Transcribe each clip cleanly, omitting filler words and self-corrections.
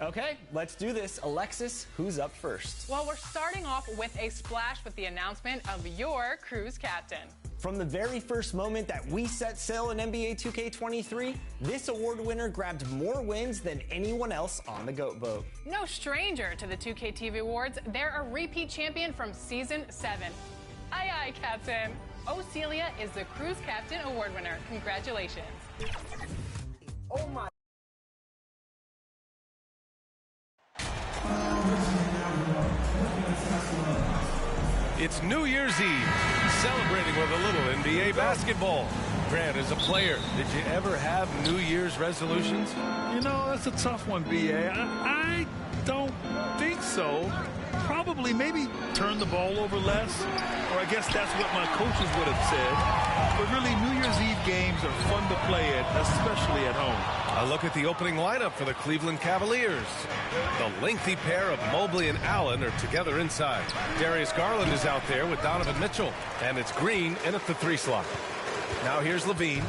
Okay, let's do this. Alexis, who's up first? Well, we're starting off with a splash with the announcement of your Cruise captain. From the very first moment that we set sail in NBA 2K23, this award winner grabbed more wins than anyone else on the GOAT vote. No stranger to the 2K TV Awards, they're a repeat champion from Season 7. Aye, aye, Captain. Celia is the Cruise Captain Award winner. Congratulations. Oh my. It's New Year's Eve, celebrating with a little NBA basketball. Grant, as a player, did you ever have New Year's resolutions? You know, that's a tough one, B.A. I don't think so. Probably maybe turn the ball over less, or I guess that's what my coaches would have said. But really, New Year's Eve games are fun to play at, especially at home. A look at the opening lineup for the Cleveland Cavaliers. The lengthy pair of Mobley and Allen are together inside. Darius Garland is out there with Donovan Mitchell, and it's Green in at the 3 slot. Now here's Levine.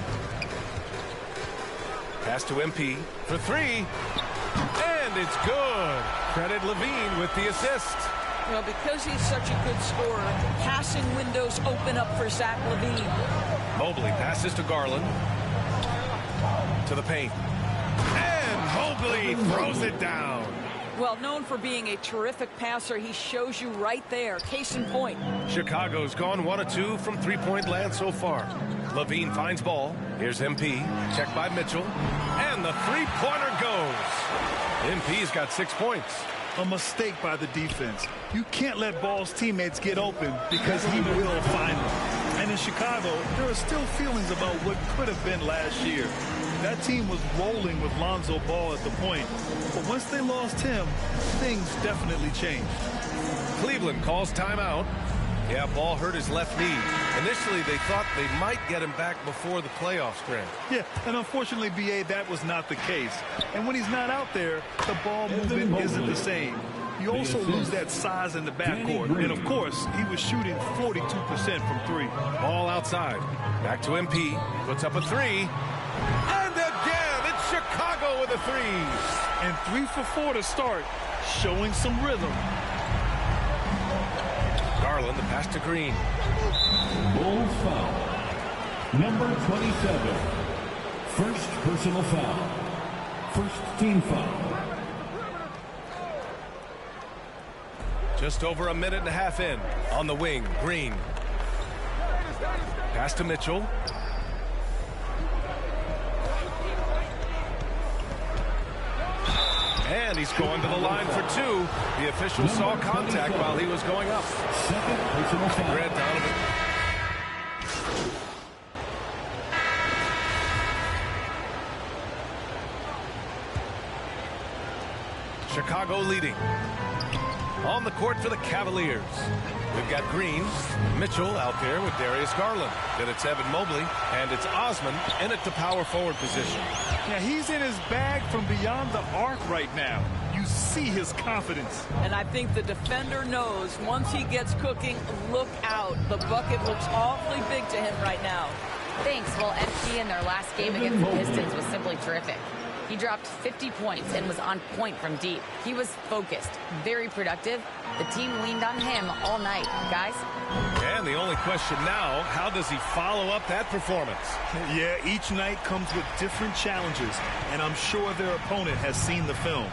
Pass to MP for 3, and it's good. Credit Levine with the assist. Well, because he's such a good scorer, passing windows open up for Zach LaVine. Mobley passes to Garland. To the paint. And Mobley throws it down. Well, known for being a terrific passer, he shows you right there. Case in point. Chicago's gone 1 of 2 from three-point land so far. Levine finds ball. Here's MP. Checked by Mitchell. And the three-pointer goes. MP's got 6 points. A mistake by the defense. You can't let Ball's teammates get open because he will find them. And in Chicago, there are still feelings about what could have been last year. That team was rolling with Lonzo Ball at the point. But once they lost him, things definitely changed. Cleveland calls timeout. Yeah, Ball hurt his left knee. Initially, they thought they might get him back before the playoffs, Grant. Yeah, and unfortunately, B.A., that was not the case. And when he's not out there, the ball movement isn't the same. You also lose that size in the backcourt. And, of course, he was shooting 42% from 3. Ball outside. Back to MP. Puts up a 3. And again, it's Chicago with a 3. And 3 for 4 to start, showing some rhythm. Garland, the pass to Green. Bulls foul. Number 27. First personal foul. First team foul. Just over a minute and a half in. On the wing, Green. Pass to Mitchell. And he's going to the line for 2. The official saw contact while he was going up. Second personal foul. Grant Donovan. Chicago leading. On the court for the Cavaliers. We've got Green, Mitchell out there with Darius Garland. Then it's Evan Mobley, and it's Osman in at the power forward position. Yeah, he's in his bag from beyond the arc right now. You see his confidence. And I think the defender knows once he gets cooking, look out. The bucket looks awfully big to him right now. Thanks. Well, MP in their last game against the Pistons was simply terrific. He dropped 50 points and was on point from deep. He was focused, very productive. The team leaned on him all night, guys. And the only question now, how does he follow up that performance? Yeah, each night comes with different challenges, and I'm sure their opponent has seen the film.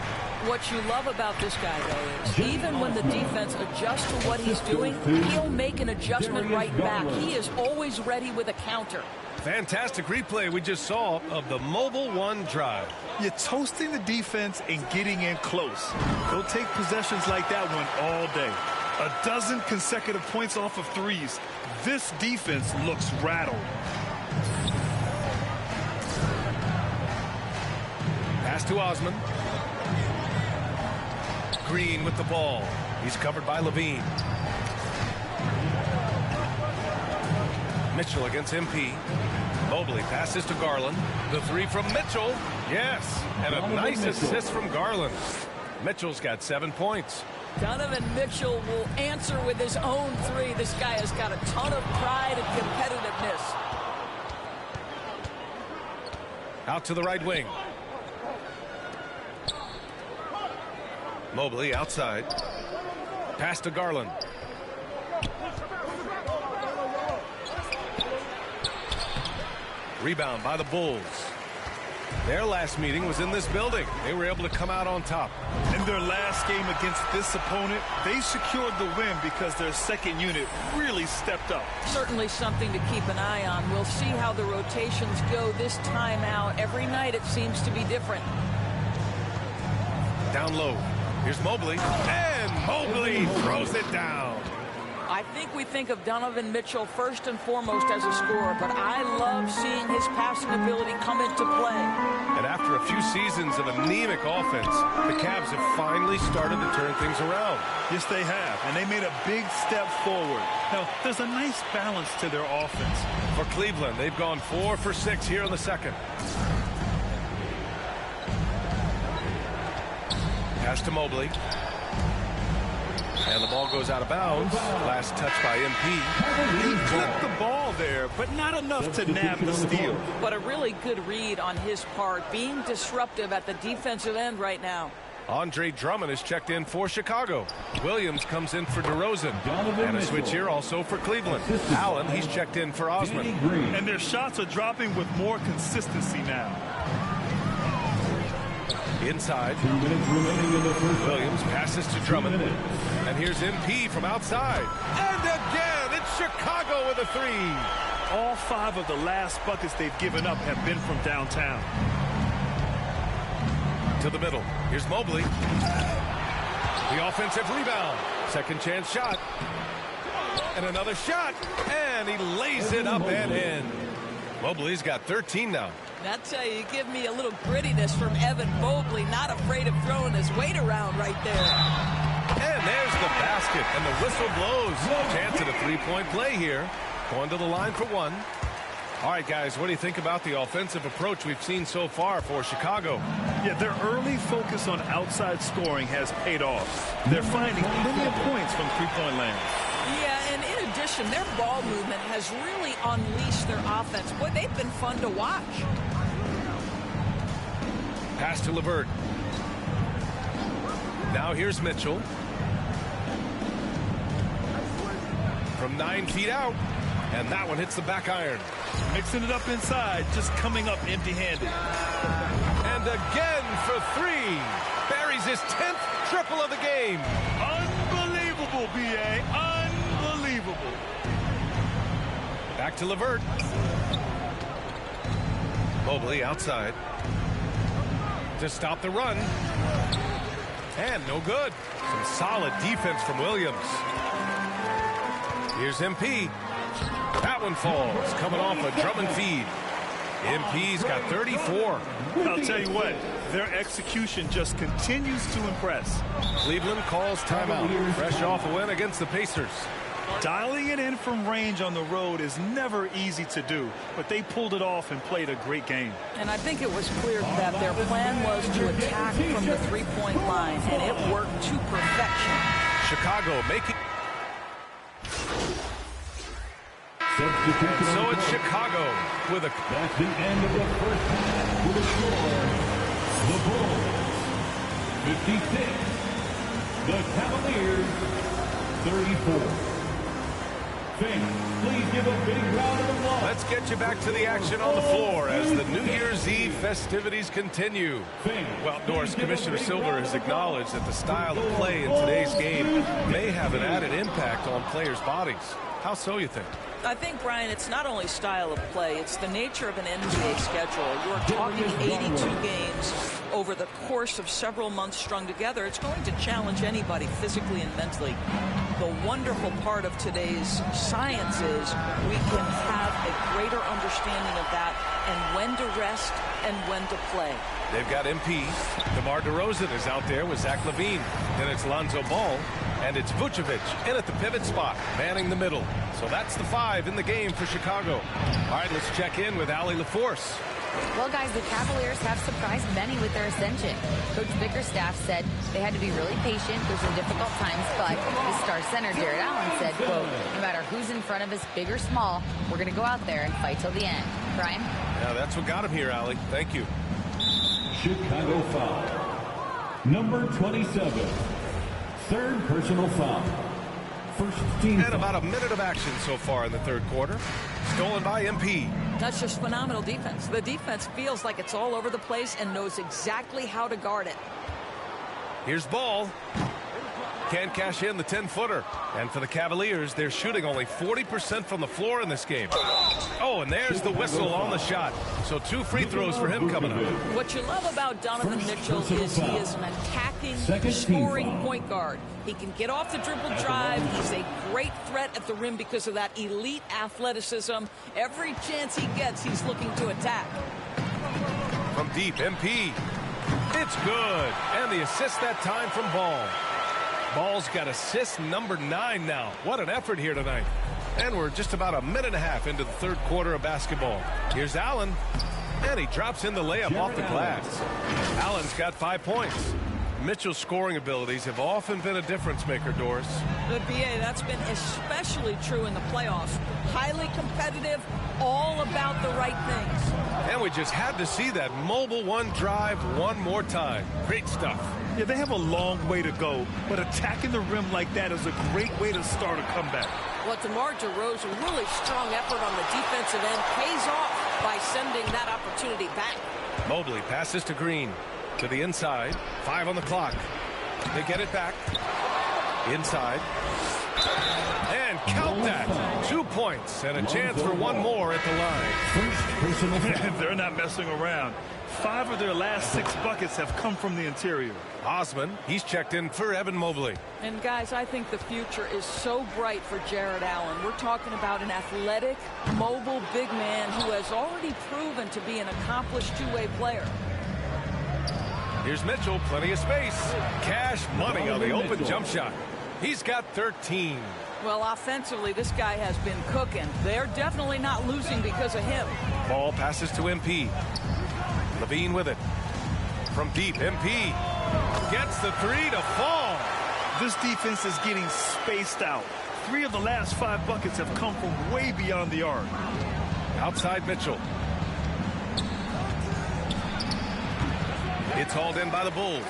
What you love about this guy, though, is even when the defense adjusts to what he's doing, he'll make an adjustment right back. He is always ready with a counter. Fantastic replay we just saw of the Mobile One drive. You're toasting the defense and getting in close. They'll take possessions like that one all day. 12 consecutive points off of threes. This defense looks rattled. Pass to Osman. Green with the ball. He's covered by Levine. Mitchell against MP. Mobley passes to Garland. The 3 from Mitchell. Yes, and a nice assist from Garland. Mitchell's got 7 points. Donovan Mitchell will answer with his own 3. This guy has got a ton of pride and competitiveness. Out to the right wing. Mobley outside. Pass to Garland. Rebound by the Bulls. Their last meeting was in this building. They were able to come out on top. In their last game against this opponent, they secured the win because their second unit really stepped up. Certainly something to keep an eye on. We'll see how the rotations go this time out. Every night it seems to be different. Down low. Here's Mobley. And Mobley throws it down. I think we think of Donovan Mitchell first and foremost as a scorer, but I love seeing his passing ability come into play. And after a few seasons of anemic offense, the Cavs have finally started to turn things around. Yes, they have, and they made a big step forward. Now, there's a nice balance to their offense. For Cleveland, they've gone 4 for 6 here in the second. Pass to Mobley. And the ball goes out of bounds. Last touch by MP. He flipped the ball there, but not enough to nab the steal. But a really good read on his part, being disruptive at the defensive end right now. Andre Drummond is checked in for Chicago. Williams comes in for DeRozan. And a switch here also for Cleveland. Allen, he's checked in for Osman. And their shots are dropping with more consistency now. Inside. 2 minutes remaining in the first. Williams passes to Drummond. And here's MP from outside. And again, it's Chicago with a 3. All 5 of the last buckets they've given up have been from downtown. To the middle. Here's Mobley. The offensive rebound. Second chance shot. And another shot. And he lays it up and in. Mobley's got 13 now. That's how you give me a little grittiness from Evan Mobley, not afraid of throwing his weight around right there. And there's the basket, and the whistle blows. Chance at a three-point play here. Going to the line for 1. All right, guys, what do you think about the offensive approach we've seen so far for Chicago? Yeah, their early focus on outside scoring has paid off. They're finding plenty of points from three-point land. Yeah, and in addition, their ball movement has really unleashed their offense. Boy, they've been fun to watch. Pass to LeVert. Now here's Mitchell. From 9 feet out. And that one hits the back iron. Mixing it up inside, just coming up empty-handed. And again for 3. Buries his 10th triple of the game. Unbelievable, B.A. Unbelievable. Back to LeVert. Mobley outside. To stop the run. And no good. Some solid defense from Williams. Here's MP. That one falls. Coming off a Drummond feed. MP's got 34. I'll tell you what, their execution just continues to impress. Cleveland calls timeout. Fresh off a win against the Pacers. Dialing it in from range on the road is never easy to do, but they pulled it off and played a great game. And I think it was clear that their plan was to attack from the three-point line, and it worked to perfection. Chicago making... Substitution. So it's Chicago with a... That's the end of the first half with a score. The Bulls 56. The Cavaliers 34. Fans, please give a big round of applause. Let's get you back to the action on the floor as the New Year's Eve festivities continue. Well, Norris, Commissioner Silver has acknowledged that the style of play in today's game may have an added impact on players' bodies. How so, you think? I think, Brian, it's not only style of play, it's the nature of an NBA schedule. You're talking 82 games over the course of several months strung together. It's going to challenge anybody physically and mentally. The wonderful part of today's science is we can have a greater understanding of that and when to rest and when to play. They've got MP. DeMar DeRozan is out there with Zach LaVine. Then it's Lonzo Ball. And it's Vucevic in at the pivot spot, manning the middle. So that's the 5 in the game for Chicago. All right, let's check in with Allie LaForce. Well, guys, the Cavaliers have surprised many with their ascension. Coach Bickerstaff said they had to be really patient through some difficult times, but the star center, Jared Allen, said, quote, no matter who's in front of us, big or small, we're going to go out there and fight till the end. Brian? Yeah, that's what got him here, Allie. Thank you. Chicago foul. Number 27. Third personal foul. First team. And about a minute of action so far in the third quarter. Stolen by MP. That's just phenomenal defense. The defense feels like it's all over the place and knows exactly how to guard it. Here's ball. Can't cash in the 10-footer. And for the Cavaliers, they're shooting only 40% from the floor in this game. Oh, and there's the whistle on the shot. So 2 free throws for him coming up. What you love about Donovan Mitchell is he is an attacking, scoring point guard. He can get off the dribble drive. He's a great threat at the rim because of that elite athleticism. Every chance he gets, he's looking to attack. From deep, MP. It's good. And the assist that time from Ball. Ball's got assist number 9 now. What an effort here tonight. And we're just about a minute and a half into the third quarter of basketball. Here's Allen. And he drops in the layup off the glass. Allen's got 5 points. Mitchell's scoring abilities have often been a difference maker, Doris. The BA, that's been especially true in the playoffs. Highly competitive, all about the right things. And we just had to see that mobile one drive one more time. Great stuff. Yeah, they have a long way to go, but attacking the rim like that is a great way to start a comeback. Well, DeMar DeRozan, really strong effort on the defensive end, pays off by sending that opportunity back. Mobley passes to Green. To the inside. 5 on the clock. They get it back. Inside. And count that. 2 points and a chance for one more at the line. They're not messing around. 5 of their last 6 buckets have come from the interior. Osman, he's checked in for Evan Mobley. And guys, I think the future is so bright for Jared Allen. We're talking about an athletic, mobile big man who has already proven to be an accomplished two-way player. Here's Mitchell, plenty of space. Cash money on the open jump shot. He's got 13. Well, offensively, this guy has been cooking. They're definitely not losing because of him. Ball passes to MP. Levine with it. From deep, MP gets the 3 to fall. This defense is getting spaced out. 3 of the last 5 buckets have come from way beyond the arc. Outside Mitchell. It's hauled in by the Bulls.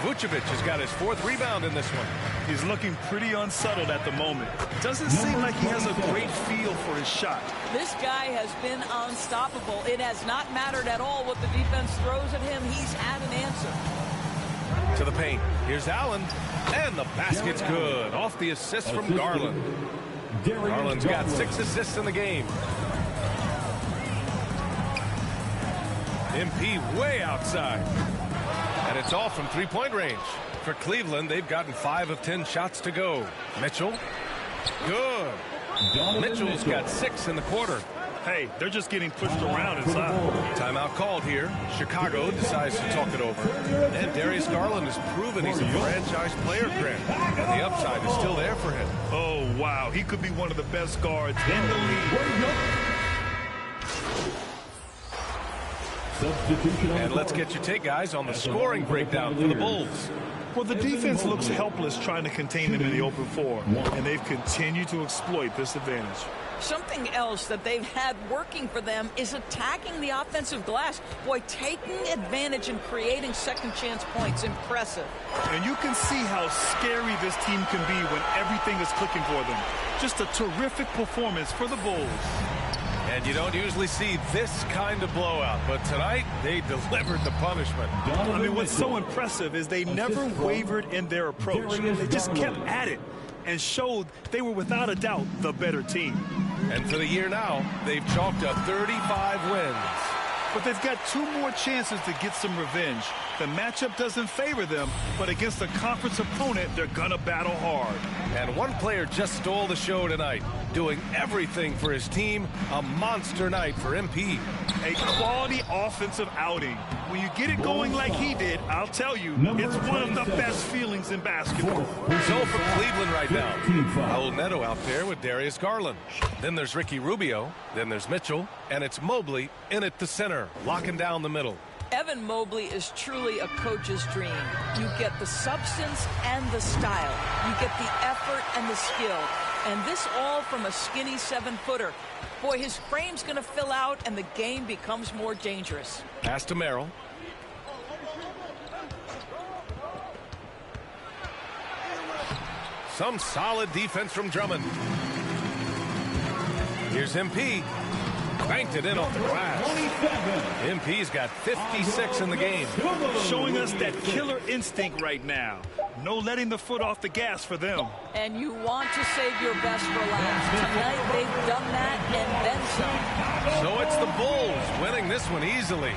Vucevic has got his 4th rebound in this one. He's looking pretty unsettled at the moment. Doesn't seem like he has a great feel for his shot. This guy has been unstoppable. It has not mattered at all what the defense throws at him. He's had an answer. To the paint. Here's Allen. And the basket's good. Off the assist from Garland. Garland's got 6 assists in the game. MP way outside. And it's all from 3-point range. For Cleveland, they've gotten 5 of 10 shots to go. Mitchell. Good. Mitchell's got 6 in the quarter. Hey, they're just getting pushed around inside. Timeout called here. Chicago decides to talk it over. And Darius Garland has proven he's a franchise player, Grant. And the upside is still there for him. Oh, wow. He could be one of the best guards in the league. And let's get your take, guys, on the scoring breakdown for the Bulls. Well, the defense looks helpless trying to contain them in the open floor, and they've continued to exploit this advantage. Something else that they've had working for them is attacking the offensive glass. Boy, taking advantage and creating second chance points. Impressive. And you can see how scary this team can be when everything is clicking for them. Just a terrific performance for the Bulls. And you don't usually see this kind of blowout, but tonight they delivered the punishment. I mean, what's so impressive is they never wavered in their approach. They just kept at it and showed they were without a doubt the better team. And for the year now, they've chalked up 35 wins. But they've got 2 more chances to get some revenge. The matchup doesn't favor them, but against a conference opponent, they're gonna battle hard. And one player just stole the show tonight, doing everything for his team. A monster night for MP. A quality offensive outing. When you get it going like he did, I'll tell you, it's one of the best feelings in basketball. So for Cleveland right now, Raul Neto out there with Darius Garland. Then there's Ricky Rubio. Then there's Mitchell. And it's Mobley in at the center, locking down the middle. Evan Mobley is truly a coach's dream. You get the substance and the style. You get the effort and the skill. And this all from a skinny 7-footer. Boy, his frame's going to fill out and the game becomes more dangerous. Pass to Merrill. Some solid defense from Drummond. Here's MP. Banked it in off the glass. MP's got 56 in the game. Showing us that killer instinct right now. No letting the foot off the gas for them. And you want to save your best for last. Tonight they've done that and then some. So it's the Bulls winning this one easily.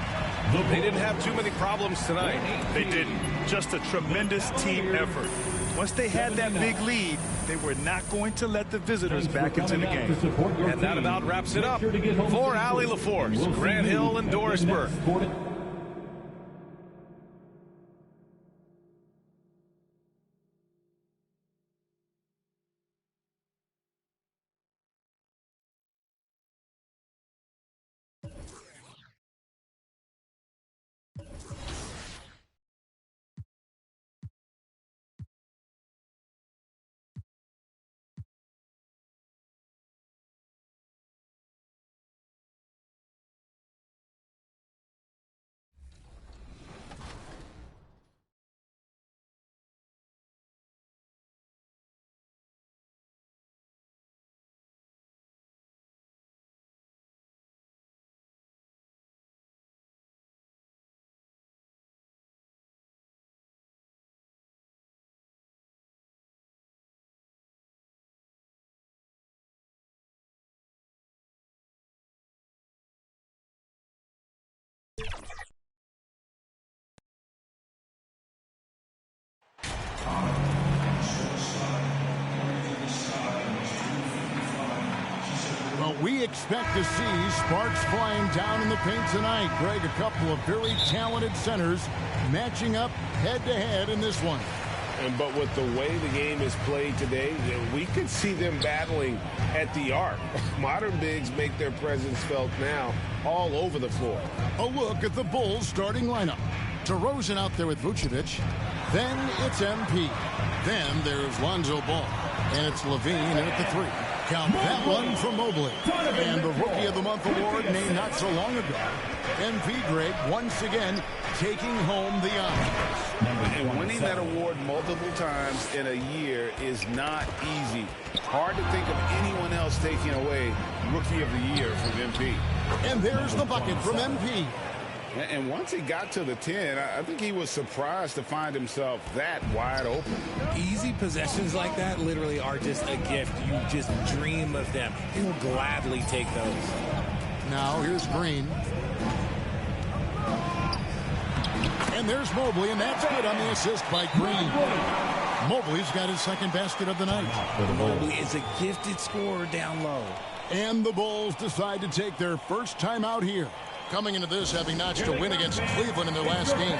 They didn't have too many problems tonight. They didn't. Just a tremendous team effort. Once they had that big lead, they were not going to let the visitors back into the game. And that about wraps it up for Allie LaForce, Grant Hill, and Doris Burke. Well, we expect to see sparks flying down in the paint tonight. Greg, a couple of very talented centers matching up head-to-head in this one. But with the way the game is played today, we could see them battling at the arc. Modern bigs make their presence felt now all over the floor. A look at the Bulls starting lineup. DeRozan out there with Vucevic. Then it's MP. Then there's Lonzo Ball. And it's Levine in at the 3. Count that one from Mobley. And the Rookie of the Month award named not so long ago. MP Greg once again taking home the honor. And winning that award multiple times in a year is not easy. Hard to think of anyone else taking away Rookie of the Year from MP. And there's the bucket from MP. And once he got to the 10, I think he was surprised to find himself that wide open. Easy possessions like that literally are just a gift. You just dream of them. He'll gladly take those. Now here's Green. And there's Mobley, and that's good on the assist by Green. Mobley's got his second basket of the night. Mobley is a gifted scorer down low. And the Bulls decide to take their first time out here. Coming into this, having notched a win against Cleveland in their last game.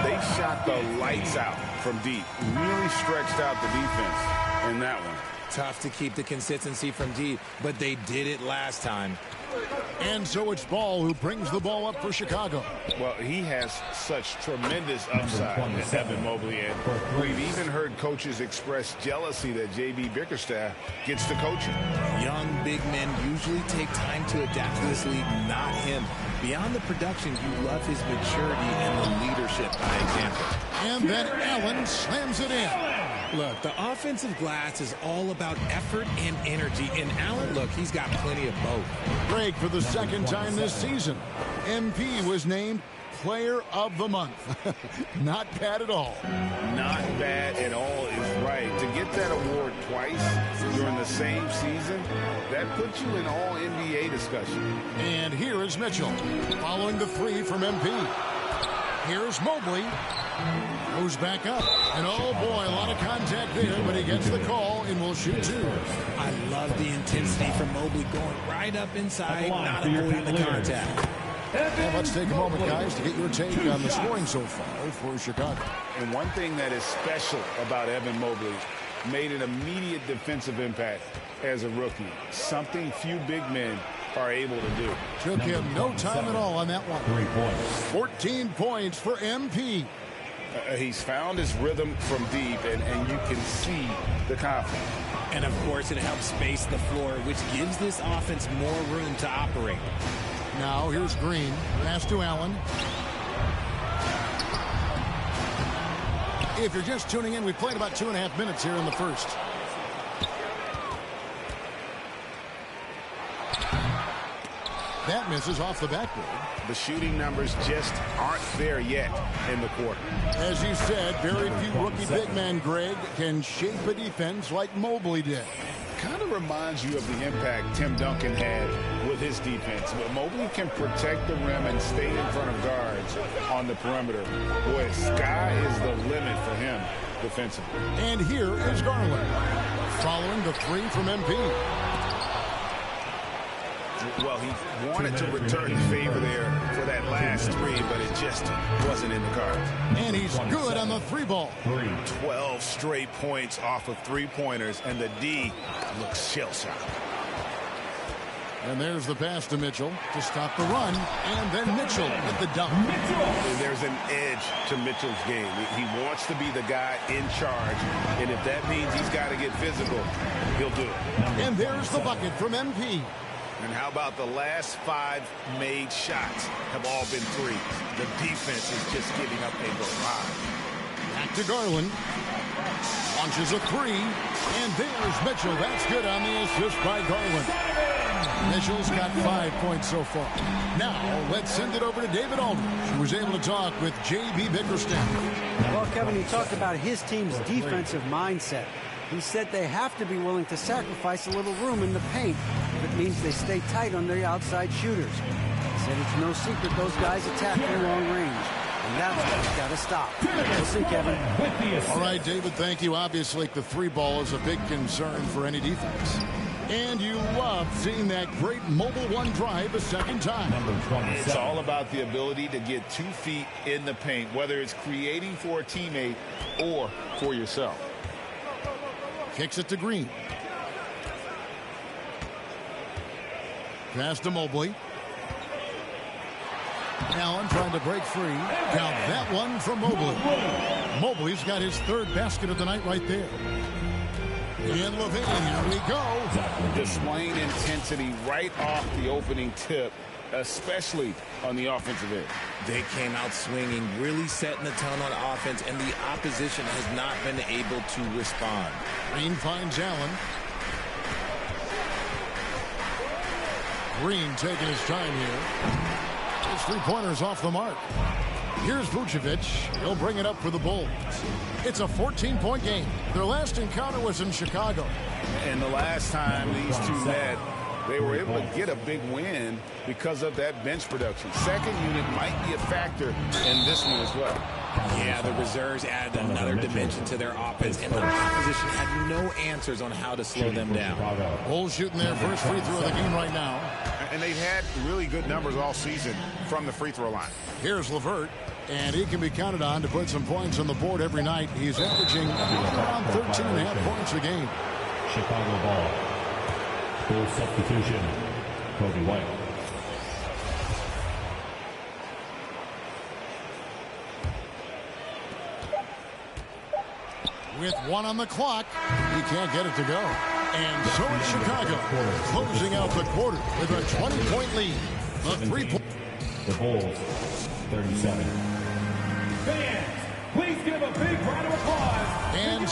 They shot the lights out from deep. Really stretched out the defense in that one. Tough to keep the consistency from deep, but they did it last time. And so it's Ball who brings the ball up for Chicago. Well, he has such tremendous upside, Evan Mobley. And we've even heard coaches express jealousy that J.B. Bickerstaff gets to coaching. Young big men usually take time to adapt to this league, not him. Beyond the production, you love his maturity and the leadership by example. And then Allen slams it in. Look, the offensive glass is all about effort and energy. And Allen, look, he's got plenty of both. Greg, for the second time this season, MP was named Player of the Month. Not bad at all. Not bad at all is right. To get that award twice during the same season, that puts you in all NBA discussion. And here is Mitchell, following the 3 from MP. Here's Mobley. Goes back up. And oh boy, a lot of contact there, but he gets the call and will shoot 2. I love the intensity from Mobley going right up inside, not avoiding the contact. And let's take a moment, guys, to get your take on the scoring so far for Chicago. And one thing that is special about Evan Mobley, made an immediate defensive impact as a rookie. Something few big men are able to do. Took him no time at all on that one. 3 points. 14 points for MP. He's found his rhythm from deep, and you can see the confidence. And, of course, it helps space the floor, which gives this offense more room to operate. Now here's Green. Pass to Allen. If you're just tuning in, we played about 2.5 minutes here in the first. That misses off the backboard. The shooting numbers just aren't there yet in the quarter. As you said, very few rookie big men, Greg, can shape a defense like Mobley did. Kind of reminds you of the impact Tim Duncan had with his defense. But Mobley can protect the rim and stay in front of guards on the perimeter. Boy, sky is the limit for him defensively. And here is Garland, following the three from MP. Well, he wanted to return the favor there for that last three, but it just wasn't in the cards. And he's good on the three ball. 12 straight points off of three-pointers, and the D looks shell-shocked. And there's the pass to Mitchell to stop the run, and then Mitchell with the dunk. And there's an edge to Mitchell's game. He wants to be the guy in charge, and if that means he's got to get physical, he'll do it. And there's the bucket from MP. And how about the last 5 made shots have all been threes? The defense is just giving up a barrage. Back to Garland. Launches a three. And there's Mitchell. That's good on the assist by Garland. Mitchell's got 5 points so far. Now, let's send it over to David Aldridge, who was able to talk with J.B. Bickerstaff. Well, Kevin, he talked about his team's defensive mindset. He said they have to be willing to sacrifice a little room in the paint if it means they stay tight on their outside shooters. He said it's no secret those guys attack from long range, and that's what's got to stop. We'll see, Kevin. All right, David, thank you. Obviously, the three ball is a big concern for any defense. And you love seeing that great mobile one drive a second time. It's all about the ability to get 2 feet in the paint, whether it's creating for a teammate or for yourself. Kicks it to Green. Pass to Mobley. Allen trying to break free. Count that one from Mobley. Mobley's got his 3rd basket of the night right there. And Levine, here we go. Displaying intensity right off the opening tip, especially on the offensive end. They came out swinging, really setting the tone on offense, and the opposition has not been able to respond. Green finds Allen. Green taking his time here. His three-pointer's off the mark. Here's Vucevic. He'll bring it up for the Bulls. It's a 14-point game. Their last encounter was in Chicago. And the last time these two met, they were able to get a big win because of that bench production. Second unit might be a factor in this one as well. Yeah, the reserves added another dimension to their offense, and the opposition had no answers on how to slow them down. Bulls shooting their first free throw of the game right now. And they've had really good numbers all season from the free throw line. Here's LeVert, and he can be counted on to put some points on the board every night. He's averaging around 13.5 points a game. Chicago ball. Full substitution. Kobe White. With 1 on the clock, he can't get it to go. And so is Chicago, closing out the quarter with a 20-point lead. The 3-point. The Bulls, 37. Fans, please give a big round of applause. And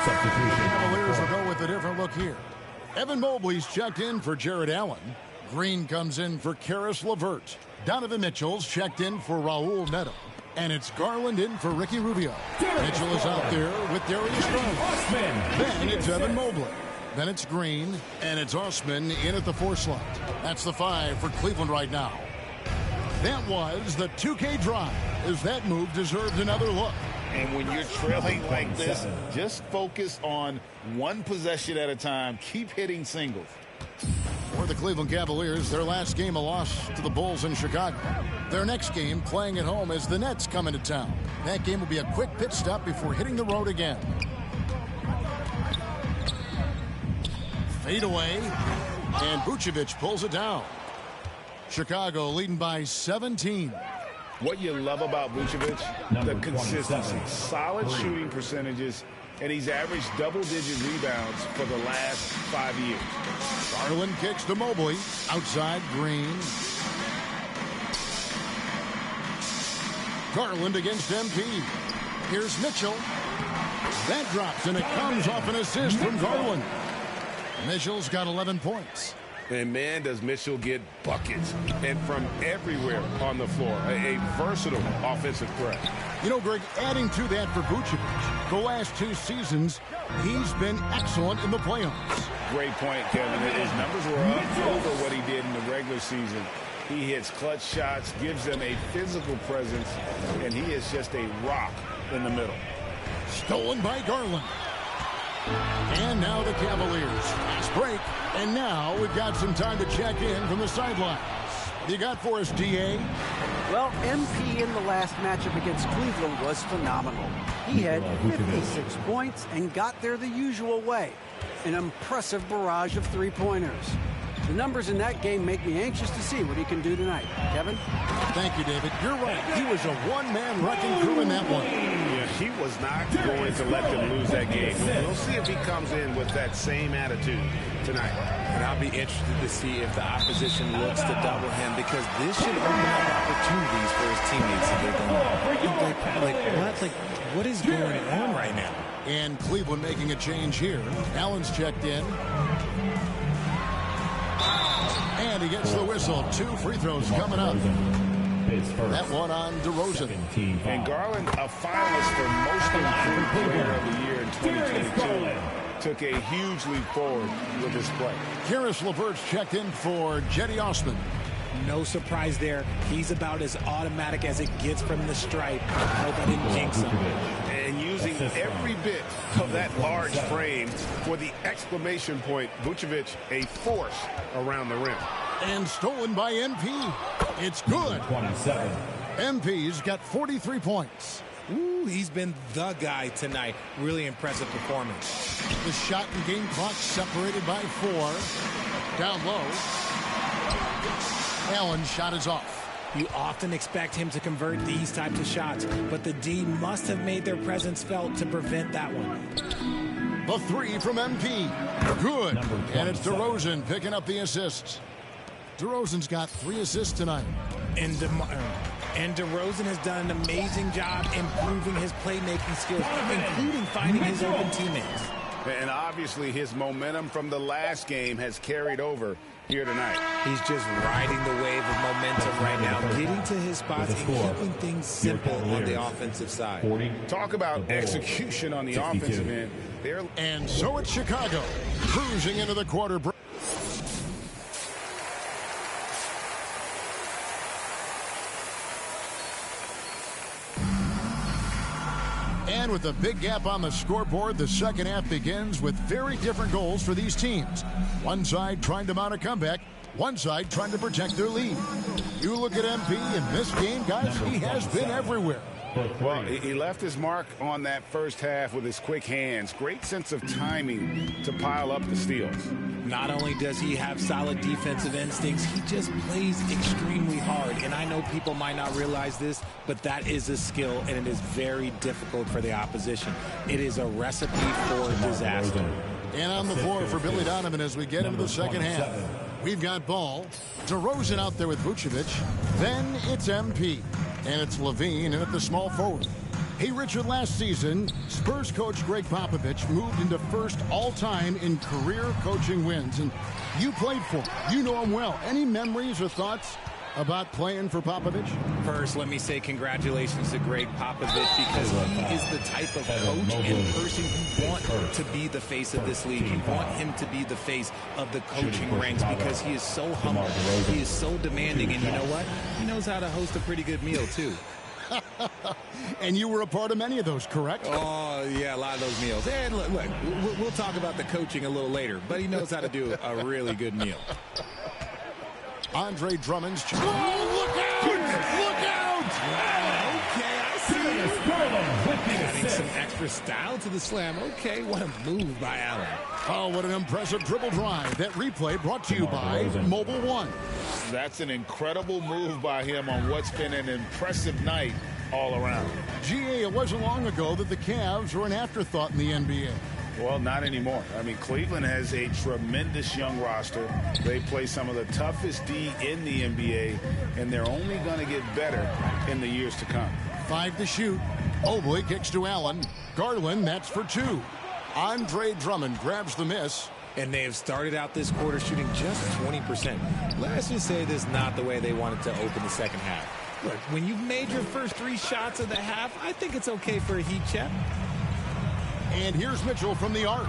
substitution. Cavaliers will go with a different look here. Evan Mobley's checked in for Jared Allen. Green comes in for Karis LeVert. Donovan Mitchell's checked in for Raul Neto. And it's Garland in for Ricky Rubio. Mitchell is out there with Darius Garland. Then it's Evan Mobley. Then it's Green. And it's Osman in at the 4 slot. That's the 5 for Cleveland right now. That was the 2K drive, as that move deserved another look. And when you're trailing like this, just focus on one possession at a time. Keep hitting singles. For the Cleveland Cavaliers, their last game a loss to the Bulls in Chicago. Their next game playing at home as the Nets come into town. That game will be a quick pit stop before hitting the road again. Fade away, and Vucevic pulls it down. Chicago leading by 17. What you love about Vucevic, the consistency, solid shooting percentages, and he's averaged double-digit rebounds for the last 5 years. Garland kicks to Mobley. Outside, Green. Garland against MP. Here's Mitchell. That drops, and it comes off an assist from Garland. Mitchell's got 11 points. And man, does Mitchell get buckets, and from everywhere on the floor. A versatile offensive threat. You know, Greg, adding to that for Vucevic, the last 2 seasons, he's been excellent in the playoffs. Great point, Kevin. His numbers were up over what he did in the regular season. He hits clutch shots, gives them a physical presence, and he is just a rock in the middle. Stolen by Garland. And now the Cavaliers. Fast break. And now we've got some time to check in from the sidelines. You got for us, D.A.? Well, MP in the last matchup against Cleveland was phenomenal. He had 56 points and got there the usual way. An impressive barrage of three-pointers. The numbers in that game make me anxious to see what he can do tonight. Kevin? Thank you, David. You're right. He was a one-man wrecking crew in that one. Yeah, he was not going to let them lose that game. We'll see if he comes in with that same attitude tonight. And I'll be interested to see if the opposition looks to double him, because this should open up opportunities for his teammates if they're going, what is going on right now? And Cleveland making a change here. Allen's checked in. And he gets the whistle. 2 free throws coming up. That one on DeRozan. And Garland, a finalist for Most Improved Player of the Year in 2022, took a huge leap forward with his play. Karis LeVert's checked in for Jetty Osman. No surprise there. He's about as automatic as it gets from the stripe. I hope I didn't jinx him. And using every bit of that large frame for the exclamation point, Vucevic, a force around the rim. And stolen by MP. It's good. 27. MP's got 43 points. Ooh, he's been the guy tonight. Really impressive performance. The shot and game clock separated by 4. Down low. Allen's shot is off. You often expect him to convert these types of shots, but the D must have made their presence felt to prevent that one. The 3 from MP. Good. And it's DeRozan picking up the assists. DeRozan's got 3 assists tonight. And DeRozan has done an amazing job improving his playmaking skills, including finding his open teammates. And obviously his momentum from the last game has carried over here tonight. He's just riding the wave of momentum right now, getting to his spots and keeping things simple on the offensive side. Talk about execution on the offensive end. And so it's Chicago cruising into the quarter break. And with a big gap on the scoreboard, the second half begins with very different goals for these teams. One side trying to mount a comeback, one side trying to protect their lead. You look at MP in this game, guys, he has been everywhere. Well, he left his mark on that first half with his quick hands. Great sense of timing to pile up the steals. Not only does he have solid defensive instincts, he just plays extremely hard. And I know people might not realize this, but that is a skill, and it is very difficult for the opposition. It is a recipe for disaster. And on the floor for Billy Donovan as we get into the second half. We've got Ball, DeRozan out there with Vucevic. Then it's MP. And it's Levine in at the small forward. Hey, Richard, last season, Spurs coach Greg Popovich moved into first all-time in career coaching wins. And you played for him. You know him well. Any memories or thoughts about playing for Popovich? First, let me say congratulations to Greg Popovich, because he is the type of coach and person you want to be the face of this league. You want him to be the face of the coaching ranks, because he is so humble, he is so demanding, and you know what? He knows how to host a pretty good meal, too. And you were a part of many of those, correct? Oh, yeah, a lot of those meals. And look, we'll talk about the coaching a little later, but he knows how to do a really good meal. Andre Drummond's... Oh, look out! Look out! Okay, I see you. Adding some extra style to the slam. Okay, what a move by Allen. Oh, what an impressive dribble drive. That replay brought to you by Mobile One. That's an incredible move by him on what's been an impressive night all around. GA, it wasn't long ago that the Cavs were an afterthought in the NBA. Well, not anymore. I mean, Cleveland has a tremendous young roster. They play some of the toughest D in the NBA, and they're only going to get better in the years to come. 5 to shoot. Mobley kicks to Allen. Garland, that's for 2. Andre Drummond grabs the miss. And they have started out this quarter shooting just 20%. Let's just say this is not the way they wanted to open the second half. Look, when you've made your first 3 shots of the half, I think it's okay for a heat check. And here's Mitchell from the arc.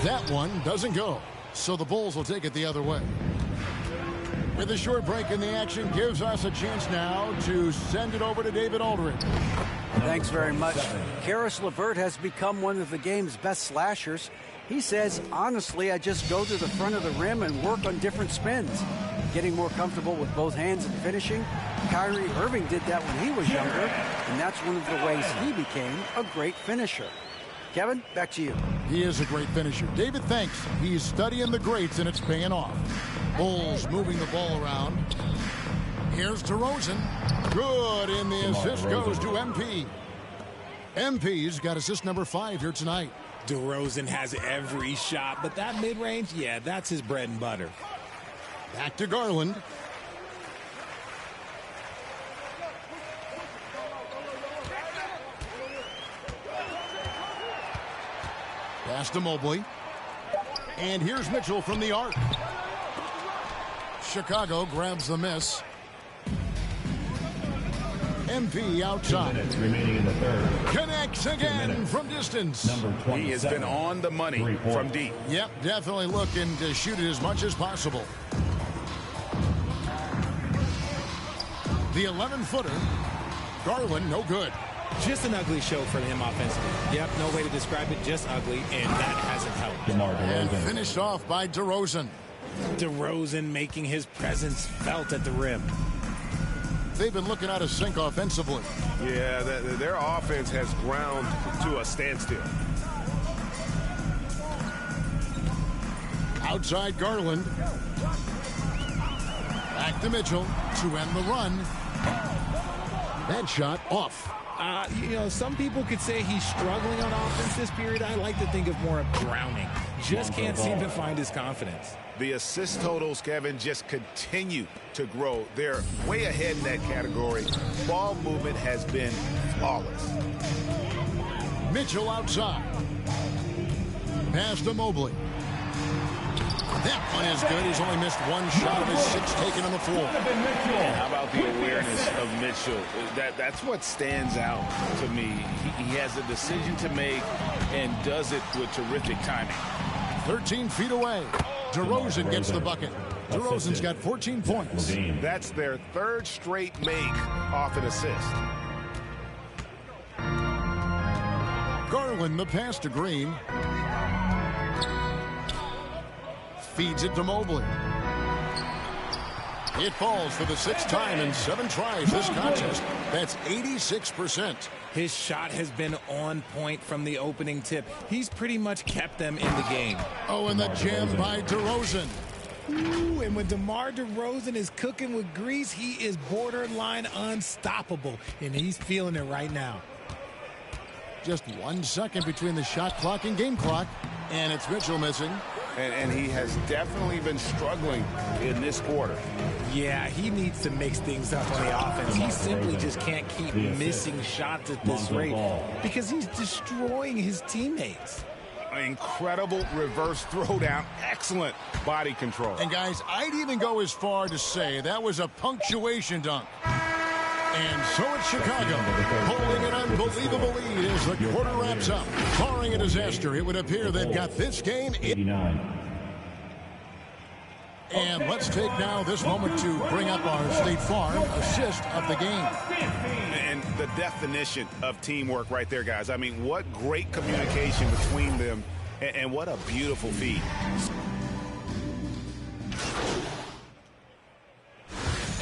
That one doesn't go, so the Bulls will take it the other way. With a short break in the action, gives us a chance now to send it over to David Aldridge. Thanks very much. Karis LeVert has become one of the game's best slashers. He says, honestly, I just go to the front of the rim and work on different spins. Getting more comfortable with both hands and finishing. Kyrie Irving did that when he was younger, and that's one of the ways he became a great finisher. Kevin, back to you. He is a great finisher. David thinks he's studying the greats, and it's paying off. Bulls moving the ball around. Here's DeRozan. Good, and the assist goes to MP. MP's got assist number 5 here tonight. DeRozan has every shot, but that mid-range, yeah, that's his bread and butter. Back to Garland. Pass to Mobley. And here's Mitchell from the arc. Chicago grabs the miss. MP outside. Remaining in the third. Connects again from distance. He has been on the money from deep. Yep, definitely looking to shoot it as much as possible. The 11-footer. Garland, no good. Just an ugly show for him offensively. Yep, no way to describe it, just ugly, and that hasn't helped. And finished off by DeRozan. DeRozan making his presence felt at the rim. They've been looking out of sync offensively. Yeah, their offense has ground to a standstill. Outside Garland. Back to Mitchell to end the run. That shot off. You know, some people could say he's struggling on offense this period. I like to think of more of drowning. Just can't seem to find his confidence. The assist totals, Kevin, just continue to grow. They're way ahead in that category. Ball movement has been flawless. Mitchell outside. Pass to Mobley. That one is good. He's only missed 1 shot of his 6 taken on the floor. And how about the awareness of Mitchell? That's what stands out to me. He has a decision to make and does it with terrific timing. 13 feet away. DeRozan gets the bucket. DeRozan's got 14 points. That's their 3rd straight make off an assist. Garland, the pass to Green. Feeds it to Mobley. It falls for the 6th time in 7 tries this contest. That's 86%. His shot has been on point from the opening tip. He's pretty much kept them in the game. Oh, and the jam by DeRozan. Ooh, and when DeMar DeRozan is cooking with grease, he is borderline unstoppable, and he's feeling it right now. Just 1 second between the shot clock and game clock, and it's Mitchell missing. And he has definitely been struggling in this quarter. Yeah, he needs to mix things up on the offense. He simply just can't keep missing shots at this rate because he's destroying his teammates. Incredible reverse throwdown. Excellent body control. And guys, I'd even go as far to say that was a punctuation dunk. And so it's Chicago holding an unbelievable lead as the quarter wraps up. Barring a disaster, it would appear they've got this game. 89. And let's take now this moment to bring up our State Farm assist of the game. And the definition of teamwork right there, guys. I mean, what great communication between them, and what a beautiful feed.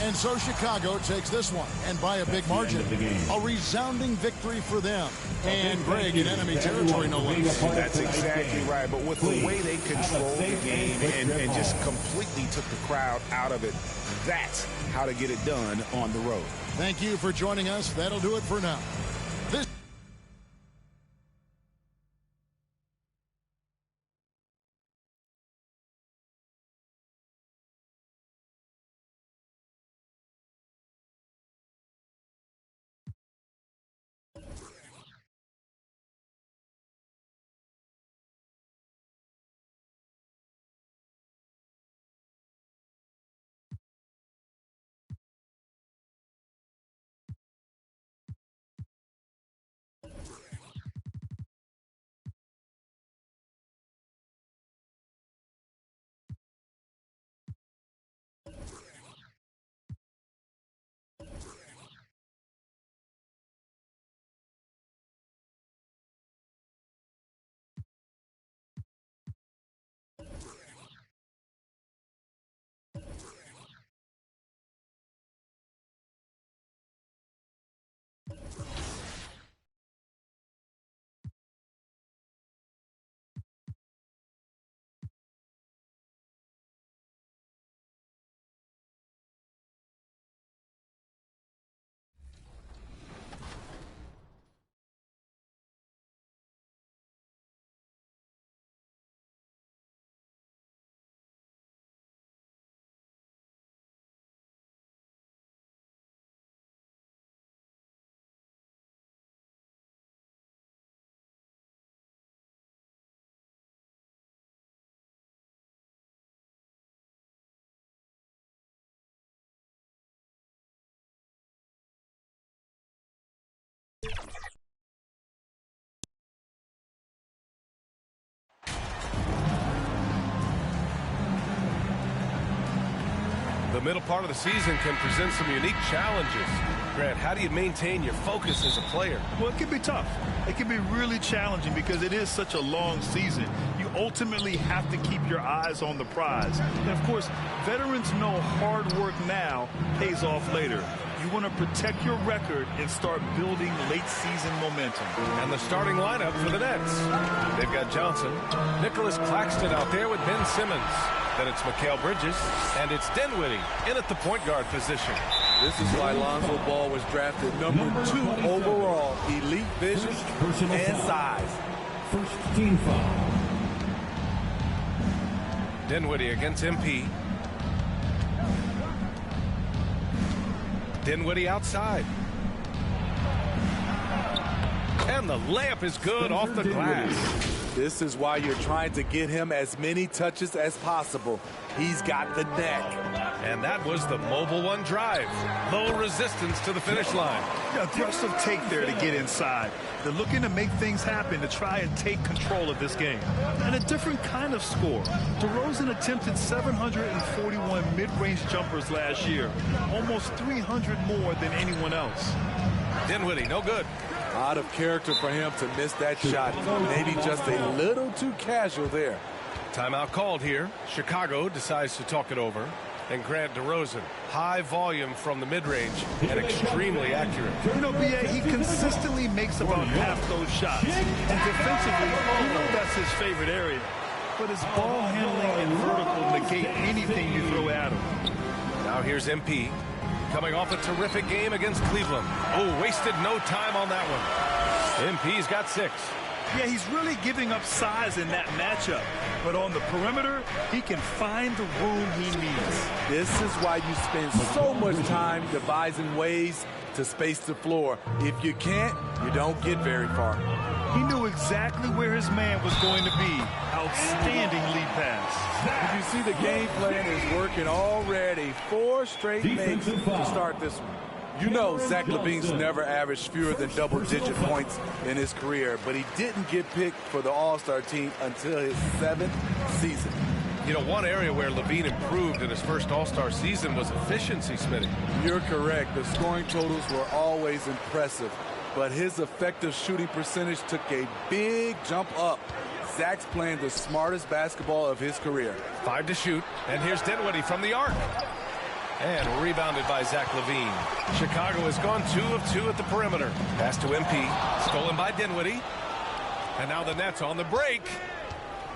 And so Chicago takes this one, and by a big margin. A resounding victory for them. And Greg in enemy territory, no less. That's exactly right. But with the way they controlled the game and just completely took the crowd out of it, that's how to get it done on the road. Thank you for joining us. That'll do it for now. The middle part of the season can present some unique challenges. Grant, how do you maintain your focus as a player? Well, it can be tough. It can be really challenging because it is such a long season. You ultimately have to keep your eyes on the prize. And, of course, veterans know hard work now pays off later. You want to protect your record and start building late-season momentum. And the starting lineup for the Nets. They've got Johnson, Nicholas Claxton out there with Ben Simmons. Then it's Mikal Bridges, and it's Dinwiddie in at the point guard position. This is why Lonzo Ball was drafted number 2 overall. Elite vision and size. First team foul. Dinwiddie against MP. Dinwiddie outside. And the layup is good off the glass. This is why you're trying to get him as many touches as possible. He's got the neck. And that was the Mobile One drive. Low resistance to the finish line. Aggressive take there to get inside. They're looking to make things happen to try and take control of this game. And a different kind of score. DeRozan attempted 741 mid-range jumpers last year. Almost 300 more than anyone else. Dinwiddie, no good. Out of character for him to miss that shot. Maybe just a little too casual there. Timeout called here. Chicago decides to talk it over. And Grant DeRozan, high volume from the mid-range and extremely accurate. You know, B.A., he consistently makes about half those shots. And defensively, you know that's his favorite area. But his ball handling and vertical negate anything you throw at him. Now here's MP. Coming off a terrific game against Cleveland. Oh, wasted no time on that one. MP's got 6. Yeah, he's really giving up size in that matchup. But on the perimeter, he can find the room he needs. This is why you spend so much time devising ways to space the floor. If you can't, you don't get very far. He knew exactly where his man was going to be. Outstanding lead pass. If you see the game plan is working already, 4 straight makes to start this one. You know Zach LaVine's never averaged fewer than double-digit points in his career, but he didn't get picked for the All-Star team until his 7th season. You know, one area where LaVine improved in his first All-Star season was efficiency, Smitty. You're correct. The scoring totals were always impressive, but his effective shooting percentage took a big jump up. Zach's playing the smartest basketball of his career. 5 to shoot, and here's Dinwiddie from the arc. And rebounded by Zach LaVine. Chicago has gone 2 of 2 at the perimeter. Pass to MP, stolen by Dinwiddie. And now the Nets on the break.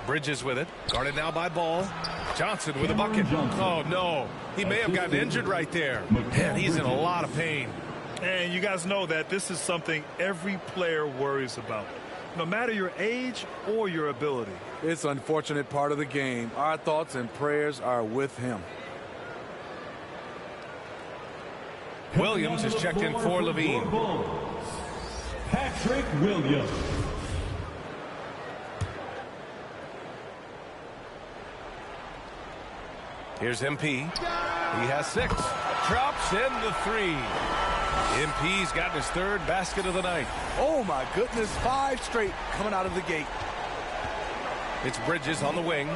Bridges with it, guarded now by Ball. Johnson with a bucket. Oh, no. He may have gotten injured right there. Man, he's in a lot of pain. And you guys know that this is something every player worries about, no matter your age or your ability. It's an unfortunate part of the game. Our thoughts and prayers are with him. Williams is checked in for LaVine. Patrick Williams. Here's MP. He has 6. Drops in the 3. MP's gotten his 3rd basket of the night. Oh, my goodness. 5 straight coming out of the gate. It's Bridges on the wing.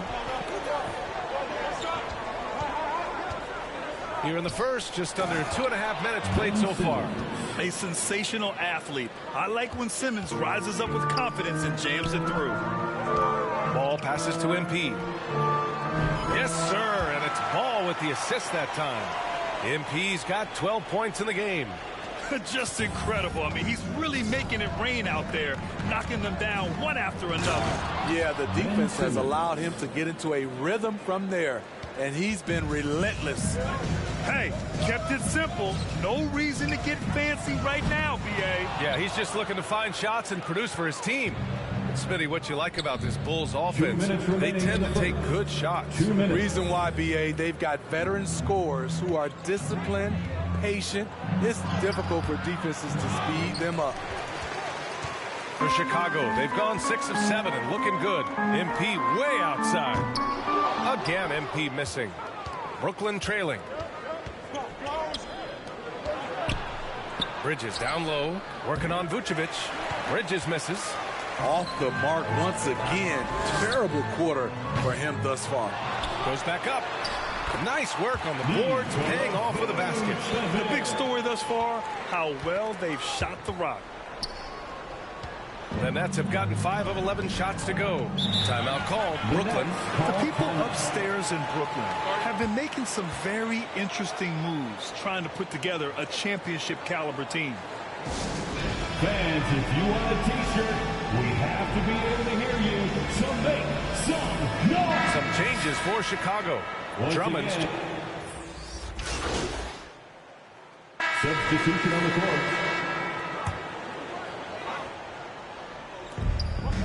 Here in the first, just under 2.5 minutes played so far. A sensational athlete. I like when Simmons rises up with confidence and jams it through. Ball passes to MP. Yes, sir, and it's Ball with the assist that time. MP's got 12 points in the game. Just incredible. I mean, he's really making it rain out there, knocking them down one after another. Yeah, the defense has allowed him to get into a rhythm from there, and he's been relentless. Hey, kept it simple. No reason to get fancy right now, B.A. Yeah, he's just looking to find shots and produce for his team. Smitty, what you like about this Bulls offense, they tend to take good shots. Reason why, B.A., they've got veteran scorers who are disciplined, patient. It's difficult for defenses to speed them up. For Chicago, they've gone 6 of 7 and looking good. MP way outside. Again, MP missing. Brooklyn trailing. Bridges down low, working on Vucevic. Bridges misses. Off the mark once again. Terrible quarter for him thus far. Goes back up. Nice work on the boards, paying off with a basket. The big story thus far, how well they've shot the rock. The Nets have gotten 5 of 11 shots to go. Timeout called. Brooklyn. The people upstairs in Brooklyn have been making some very interesting moves, trying to put together a championship caliber team. Fans, if you want a t-shirt, we have to be able to hear you, so make some noise. Some changes for Chicago. Drummond's. Substitution on the court.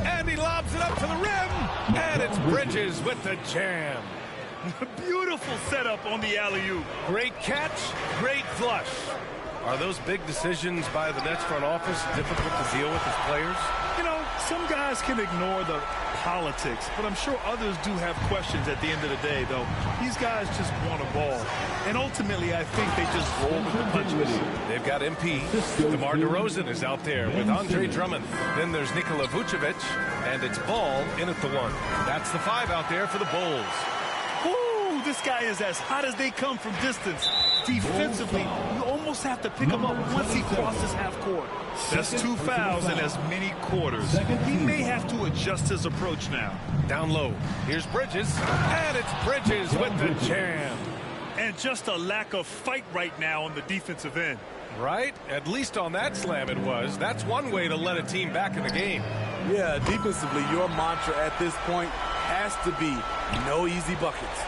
And he lobs it up to the rim. And it's Bridges with the jam. Beautiful setup on the alley-oop. Great catch, great flush. Are those big decisions by the Nets front office difficult to deal with as players? You know, some guys can ignore the politics, but I'm sure others do have questions at the end of the day, though. These guys just want a ball. And ultimately, I think they just roll with the punches. They've got MP. DeMar DeRozan is out there with Andre Drummond. Then there's Nikola Vucevic, and it's Ball in at the 1. That's the 5 out there for the Bulls. Ooh, this guy is as hot as they come from distance. Defensively, you almost have to pick him up once he crosses half court. That's 2 fouls in as many quarters. He may have to adjust his approach now. Down low. Here's Bridges. And it's Bridges with the jam. And just a lack of fight right now on the defensive end. Right? At least on that slam it was. That's one way to let a team back in the game. Yeah, defensively, your mantra at this point has to be no easy buckets.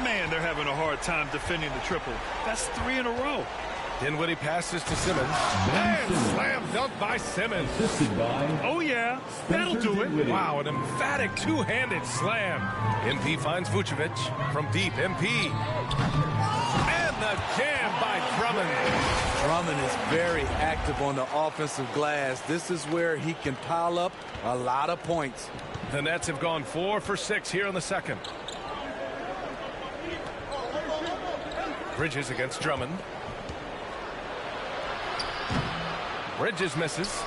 Man, they're having a hard time defending the triple. That's 3 in a row. Dinwiddie passes to Simmons. And slam dunk by Simmons. Oh, yeah. That'll do it. Wow, an emphatic two-handed slam. MP finds Vucevic from deep. MP. And the jam by Drummond. Drummond is very active on the offensive glass. This is where he can pile up a lot of points. The Nets have gone 4 for 6 here in the second. Bridges against Drummond. Bridges misses.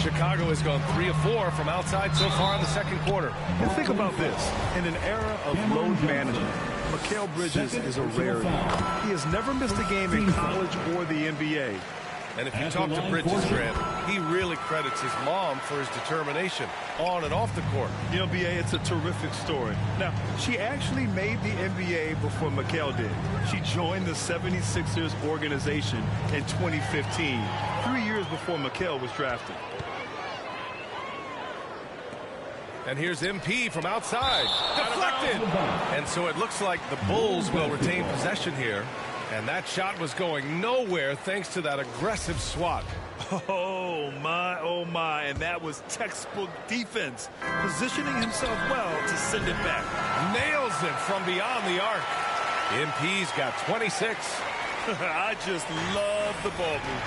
Chicago has gone 3 of 4 from outside so far in the second quarter. And think about this. In an era of load management, Mikal Bridges is a rarity. He has never missed a game in college or the NBA. And if you talk to Bridges, Grant, he really credits his mom for his determination on and off the court. You know, BA, it's a terrific story. Now, she actually made the NBA before Mikal did. She joined the 76ers organization in 2015, 3 years before Mikal was drafted. And here's MP from outside. Deflected. And so it looks like the Bulls will retain possession here. And that shot was going nowhere thanks to that aggressive swat. Oh, my. And that was textbook defense. Positioning himself well to send it back. Nails it from beyond the arc. MP's got 26. I just love the ball movement.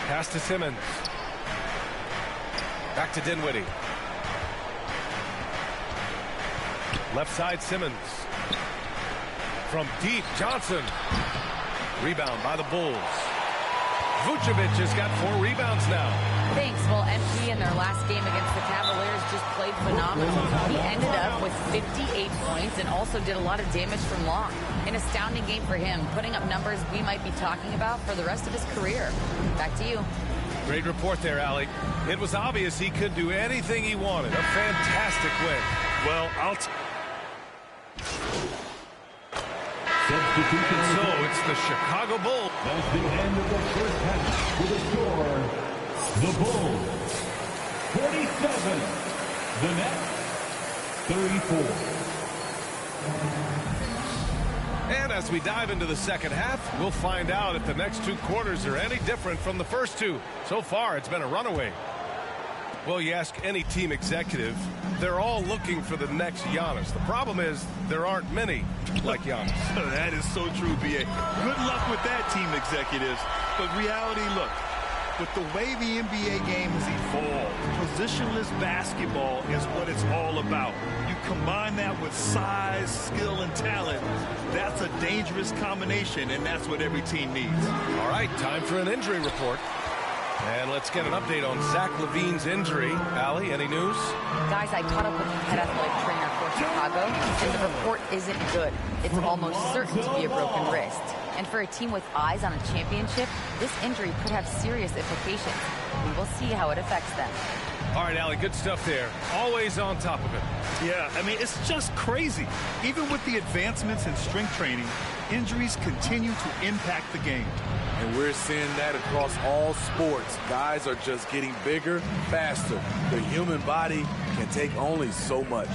Pass to Simmons. Back to Dinwiddie. Left side Simmons. From deep, Johnson. Rebound by the Bulls. Vucevic has got 4 rebounds now. Thanks. Well, MP in their last game against the Cavaliers just played phenomenal. He ended up with 58 points and also did a lot of damage from long. An astounding game for him, putting up numbers we might be talking about for the rest of his career. Back to you. Great report there, Allie. It was obvious he could do anything he wanted. A fantastic win. Well, So it's the Chicago Bulls. That's the end of the first half with a score. The Bulls 47. The Nets 34. And as we dive into the second half, we'll find out if the next 2 quarters are any different from the first 2. So far, it's been a runaway. Well, you ask any team executive, they're all looking for the next Giannis. The problem is there aren't many like Giannis. That is so true, B.A. Good luck with that, team executives. But reality, look, with the way the NBA game has evolved, positionless basketball is what it's all about. You combine that with size, skill, and talent, that's a dangerous combination, and that's what every team needs. All right, time for an injury report. And let's get an update on Zach LaVine's injury. Allie, any news? Guys, I caught up with the head athletic trainer for Chicago, and the report isn't good. It's almost certain to be a broken wrist. And for a team with eyes on a championship, this injury could have serious implications. We will see how it affects them. All right, Allie, good stuff there. Always on top of it. Yeah, I mean, it's just crazy. Even with the advancements in strength training, injuries continue to impact the game. And we're seeing that across all sports. Guys are just getting bigger, faster. The human body can take only so much.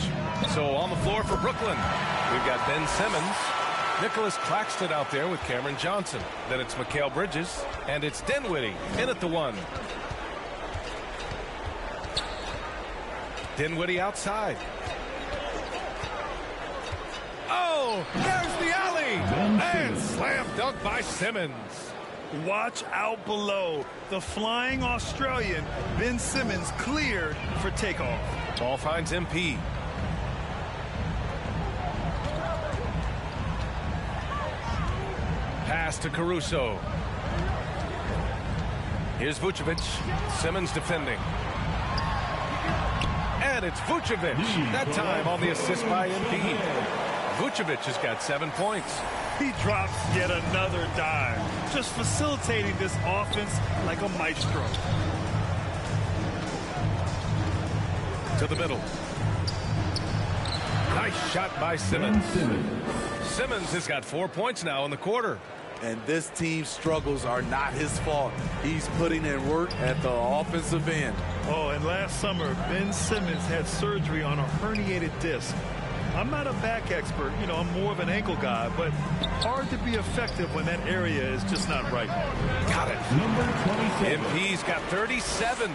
So on the floor for Brooklyn, we've got Ben Simmons, Nicholas Claxton out there with Cameron Johnson. Then it's Mikal Bridges, and it's Dinwiddie in at the 1. Dinwiddie outside. Oh, there's the alley! And slam dunk by Simmons. Watch out below. The flying Australian, Ben Simmons, cleared for takeoff. Ball finds MP. Pass to Caruso. Here's Vucevic. Simmons defending. And it's Vucevic. That time on the assist by MP. Vucevic has got 7 points. He drops yet another dime, just facilitating this offense like a maestro. To the middle. Nice shot by Simmons. Simmons has got 4 points now in the quarter. And this team's struggles are not his fault. He's putting in work at the offensive end. Oh, and last summer, Ben Simmons had surgery on a herniated disc. I'm not a back expert, you know, I'm more of an ankle guy, but hard to be effective when that area is just not right. Got it. MP's got 37.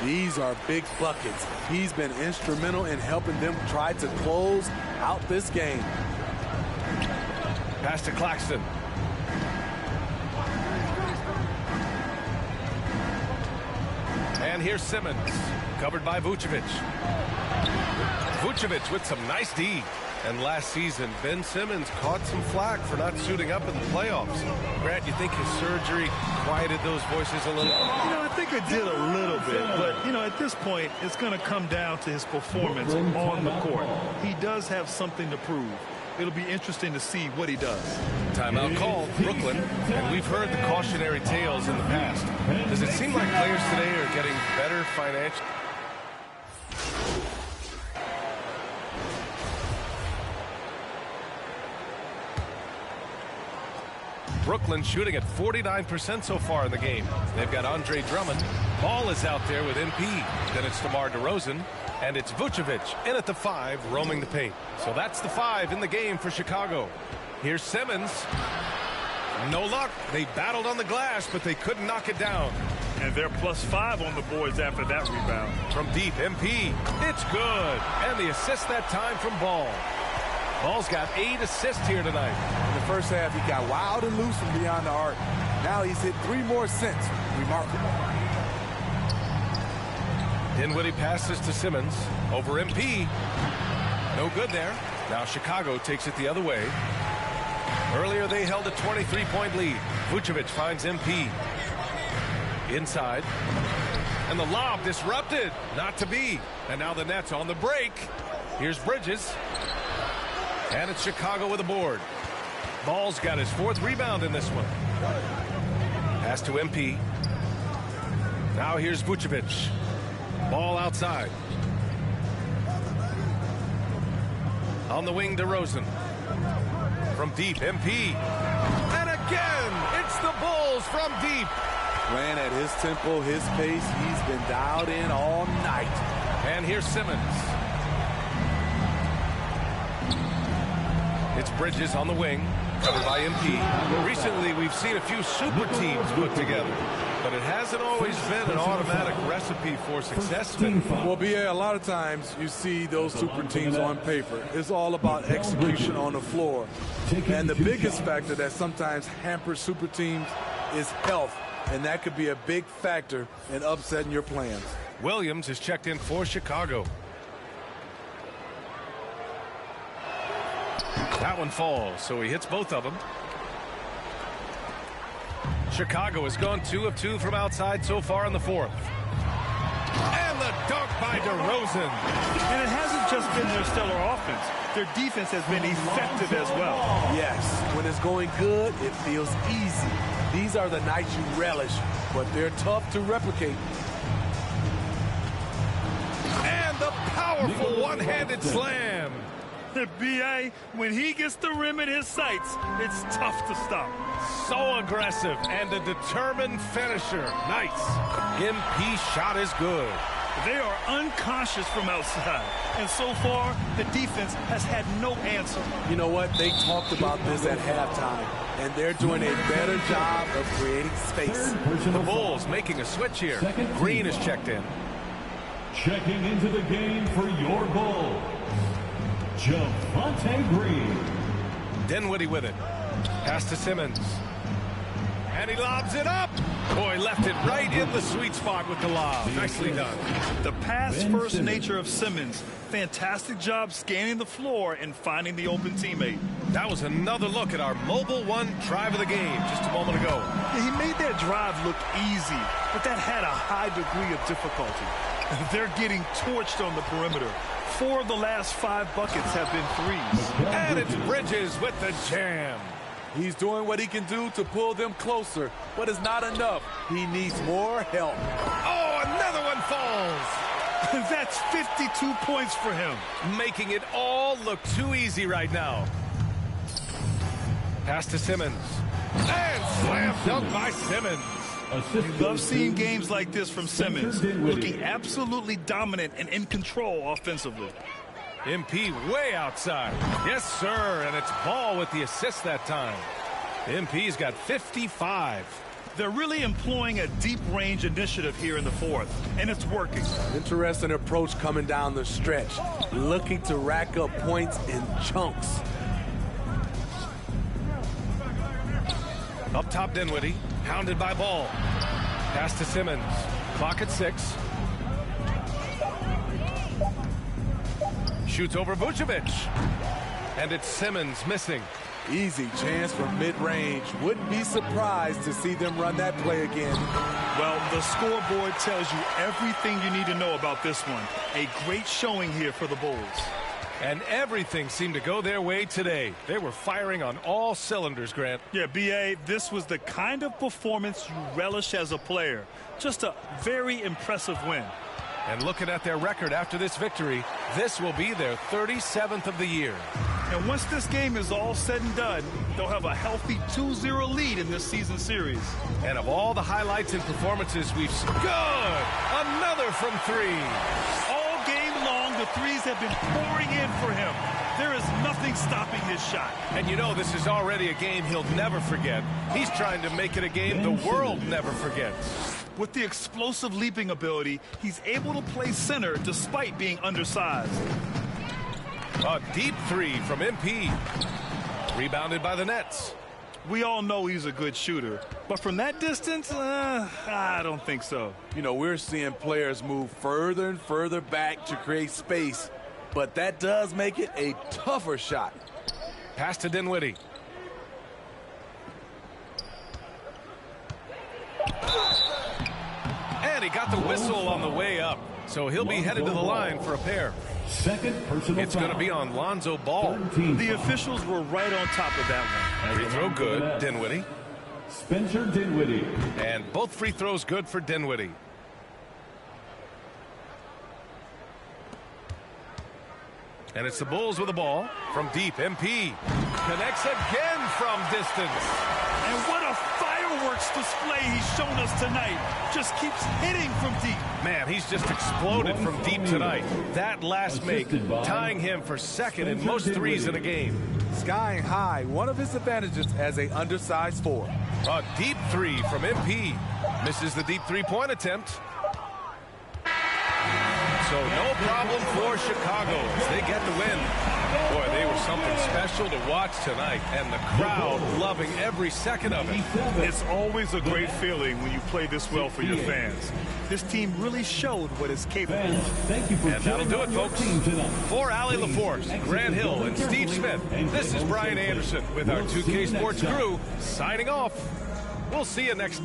These are big buckets. He's been instrumental in helping them try to close out this game. Pass to Claxton. And here's Simmons, covered by Vucevic. Vucevic with some nice D. And last season, Ben Simmons caught some flack for not suiting up in the playoffs. Grant, you think his surgery quieted those voices a little? You know, I think it did a little bit. But, you know, at this point, it's going to come down to his performance on the court. He does have something to prove. It'll be interesting to see what he does. Timeout called, Brooklyn. And we've heard the cautionary tales in the past. Does it seem like players today are getting better financially? Brooklyn shooting at 49% so far in the game. They've got Andre Drummond. Ball is out there with MP. Then it's DeMar DeRozan. And it's Vucevic in at the 5, roaming the paint. So that's the 5 in the game for Chicago. Here's Simmons. No luck. They battled on the glass, but they couldn't knock it down. And they're +5 on the boards after that rebound. From deep, MP. It's good. And the assist that time from Ball. Ball's got 8 assists here tonight. In the first half, he got wild and loose from beyond the arc. Now he's hit 3 more since. Remarkable. Dinwiddie passes to Simmons. Over MP. No good there. Now Chicago takes it the other way. Earlier they held a 23-point lead. Vucevic finds MP. Inside. And the lob disrupted. Not to be. And now the Nets on the break. Here's Bridges. And it's Chicago with a board. Ball's got his 4th rebound in this one. Pass to MP. Now here's Vucevic. Ball outside. On the wing, DeRozan. From deep, MP. And again, it's the Bulls from deep. Playing at his tempo, his pace. He's been dialed in all night. And here's Simmons. It's Bridges on the wing, covered by MP. Recently, we've seen a few super teams put together, but it hasn't always been an automatic recipe for success. Well, BA, a lot of times you see those super teams on paper. It's all about execution on the floor. And the biggest factor that sometimes hampers super teams is health, and that could be a big factor in upsetting your plans. Williams is checked in for Chicago. That one falls, so he hits both of them. Chicago has gone 2 of 2 from outside so far in the 4th. And the dunk by by DeRozan. And it hasn't just been their stellar offense. Their defense has been effective as well. Yes, when it's going good, it feels easy. These are the nights you relish, but they're tough to replicate. And the powerful one-handed slam. The B.A., when he gets the rim in his sights, it's tough to stop. So aggressive and a determined finisher. Nice. MP shot is good. They are unconscious from outside, and so far, the defense has had no answer. You know what? They talked about this at halftime, and they're doing a better job of creating space. The Bulls making a switch here. Green is checked in. Checking into the game for your Bulls, Javonte Green. Dinwiddie with it. Pass to Simmons. And he lobs it up. Boy, left it right in the sweet spot with the lob. Nicely done. The pass-first nature of Simmons. Fantastic job scanning the floor and finding the open teammate. That was another look at our Mobile One drive of the game just a moment ago. Yeah, he made that drive look easy, but that had a high degree of difficulty. They're getting torched on the perimeter. 4 of the last 5 buckets have been threes. And it's Bridges with the jam. He's doing what he can do to pull them closer, but it's not enough. He needs more help. Oh, another one falls. That's 52 points for him. Making it all look too easy right now. Pass to Simmons. And slam dunk by Simmons. You love seeing games like this from Simmons, looking absolutely dominant and in control offensively. MP way outside. Yes, sir, and it's Ball with the assist that time. MP's got 55. They're really employing a deep range initiative here in the fourth, and it's working. Interesting approach coming down the stretch, looking to rack up points in chunks. Up top, Dinwiddie, hounded by Ball. Pass to Simmons. Clock at 6. Shoots over Vucevic. And it's Simmons missing. Easy chance from mid-range. Wouldn't be surprised to see them run that play again. Well, the scoreboard tells you everything you need to know about this one. A great showing here for the Bulls. And everything seemed to go their way today. They were firing on all cylinders, Grant. Yeah, B.A., this was the kind of performance you relish as a player. Just a very impressive win. And looking at their record after this victory, this will be their 37th of the year. And once this game is all said and done, they'll have a healthy 2-0 lead in this season series. And of all the highlights and performances we've seen, good! Another from 3. All game long, the threes have been pouring in for him. There is nothing stopping his shot. And you know this is already a game he'll never forget. He's trying to make it a game the world never forgets. With the explosive leaping ability, he's able to play center despite being undersized. A deep 3 from MP. Rebounded by the Nets. We all know he's a good shooter, but from that distance, I don't think so. You know, we're seeing players move further and further back to create space, but that does make it a tougher shot. Pass to Dinwiddie. And he got the whistle on the way up, so he'll be headed to the line for a pair. It's going to be on Lonzo Ball. The officials were right on top of that one. Free throw good, Dinwiddie. Spencer Dinwiddie. And both free throws good for Dinwiddie. And it's the Bulls with the ball from deep. MP connects again from distance. And what a fireworks display he's shown us tonight. Just keeps hitting from deep. Man, he's just exploded from deep tonight. That last make, tying him for second in most threes in a game. Skying high, one of his advantages as a undersized 4. A deep 3 from MP. Misses the deep three-point attempt. So no problem for Chicago as they get the win. Boy, they were something special to watch tonight, and the crowd loving every second of it. It's always a great feeling when you play this well for your fans. This team really showed what it's capable of. Thank you for and that'll do it, folks. For Allie LaForce, Grant Hill, and Steve Smith, this is Brian Anderson with our 2K Sports crew signing off. We'll see you next